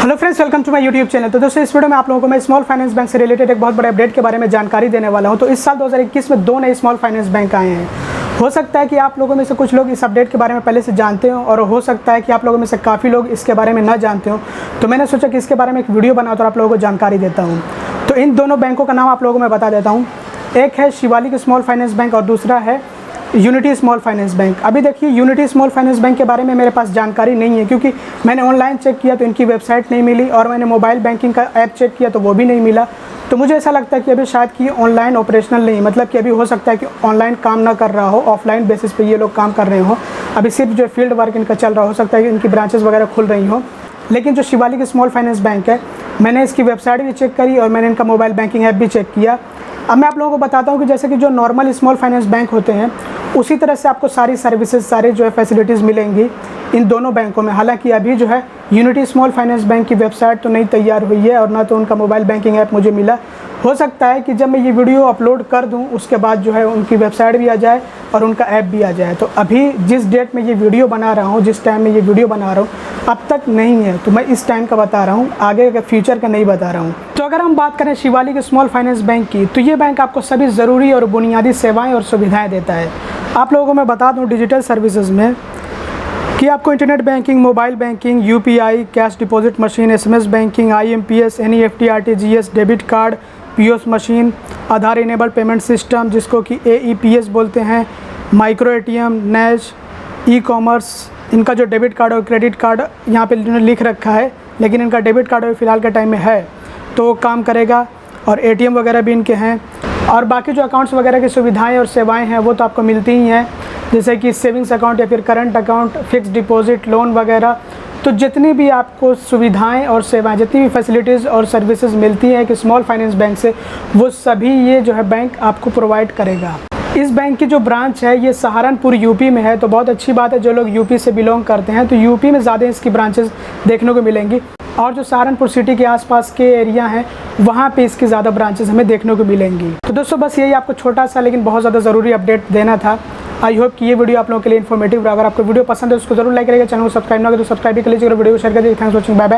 Hello friends, welcome to my YouTube channel. तो दोस्तों, इस वीडियो में आप लोगों को मैं स्मॉल फाइनेंस बैंक से रिलेटेड एक बहुत बड़े अपडेट के बारे में जानकारी देने वाला हूं। तो इस साल 2021 में 2 नए स्मॉल फाइनेंस बैंक आए हैं। हो सकता है कि आप लोगों में से कुछ लोग इस अपडेट के बारे में पहले से जानते हो और हो सकता है कि आप लोगों में से काफ़ी लोग इसके बारे में ना जानते हो। तो मैंने सोचा कि इसके बारे में एक वीडियो बनाता और आप लोगों को जानकारी देता हूँ। तो इन दोनों बैंकों का नाम आप लोगों को मैं बता देता हूँ। एक है शिवालिक स्मॉल फाइनेंस बैंक और दूसरा है यूनिटी स्मॉल फाइनेंस बैंक। अभी देखिए, यूनिटी स्मॉल फाइनेंस बैंक के बारे में मेरे पास जानकारी नहीं है, क्योंकि मैंने ऑनलाइन चेक किया तो इनकी वेबसाइट नहीं मिली और मैंने मोबाइल बैंकिंग का ऐप चेक किया तो वो भी नहीं मिला। तो मुझे ऐसा लगता है कि अभी शायद कि ऑनलाइन ऑपरेशनल नहीं, मतलब कि अभी हो सकता है कि ऑनलाइन काम ना कर रहा हो, ऑफलाइन बेसिस पे ये लोग काम कर रहे हो। अभी सिर्फ जो फील्ड वर्क इनका चल रहा हो सकता है कि इनकी ब्रांचेस वगैरह खुल रही हो। लेकिन जो शिवालिक स्मॉल फाइनेंस बैंक है, मैंने इसकी वेबसाइट भी चेक करी और मैंने इनका मोबाइल बैंकिंग ऐप भी चेक किया। अब मैं आप लोगों को बताता हूँ कि जैसे कि जो नॉर्मल स्मॉल फाइनेंस बैंक होते हैं उसी तरह से आपको सारी सर्विसेज, सारी जो है फैसिलिटीज़ मिलेंगी इन दोनों बैंकों में। हालांकि अभी जो है यूनिटी स्मॉल फाइनेंस बैंक की वेबसाइट तो नहीं तैयार हुई है और ना तो उनका मोबाइल बैंकिंग ऐप मुझे मिला। हो सकता है कि जब मैं ये वीडियो अपलोड कर दूं उसके बाद जो है उनकी वेबसाइट भी आ जाए और उनका ऐप भी आ जाए। तो अभी जिस डेट में ये वीडियो बना रहा हूँ, जिस टाइम में ये वीडियो बना रहा हूँ, अब तक नहीं है। तो मैं इस टाइम का बता रहा हूँ, आगे का फ्यूचर का नहीं बता रहा हूँ। तो अगर हम बात करें शिवालिक स्मॉल फाइनेंस बैंक की, तो ये बैंक आपको सभी ज़रूरी और बुनियादी सेवाएँ और सुविधाएँ देता है। आप लोगों को मैं बता दूँ डिजिटल सर्विसेज में कि आपको internet banking, mobile banking, UPI, cash deposit machine, SMS banking, IMPS, NEFT, RTGS, debit card, POS machine, Aadhaar enabled payment system जिसको कि एईपीएस बोलते हैं, माइक्रो एटीएम, नैज, ई कॉमर्स। इनका जो डेबिट कार्ड और क्रेडिट कार्ड यहाँ पे लिख रखा है, लेकिन इनका डेबिट कार्ड अभी फ़िलहाल के टाइम में है तो वो काम करेगा। और एटीएम वगैरह भी इनके हैं। और बाकी जो अकाउंट्स वगैरह की सुविधाएं और सेवाएं हैं वो तो आपको मिलती ही हैं, जैसे कि सेविंग्स अकाउंट या फिर current account, fix deposit, loan वगैरह। तो जितनी भी आपको सुविधाएं और सेवाएं, जितनी भी फैसिलिटीज़ और सर्विसेज मिलती हैं कि स्मॉल फाइनेंस बैंक से, वो सभी ये जो है बैंक आपको प्रोवाइड करेगा। इस बैंक की जो ब्रांच है ये सहारनपुर यूपी में है। तो बहुत अच्छी बात है, जो लोग यूपी से बिलोंग करते हैं तो यूपी में ज़्यादा इसकी ब्रांचेस देखने को मिलेंगी। और जो सहारनपुर सिटी के आसपास के एरिया हैं वहाँ पे इसकी ज़्यादा ब्रांचेस हमें देखने को मिलेंगी। तो दोस्तों, बस यही आपको छोटा सा लेकिन बहुत ज़्यादा ज़रूरी अपडेट देना था। आई होप कि ये वीडियो आप लोगों के लिए इन्फॉर्मेटिव रहा। अगर आपको वीडियो पसंद है उसको जरूर लाइक करिएगा, चैनल को सब्सक्राइब ना करें तो सब्सक्राइब भी कर लीजिएगा, वीडियो को शेयर कर दीजिए। Thanks for watching, bye bye.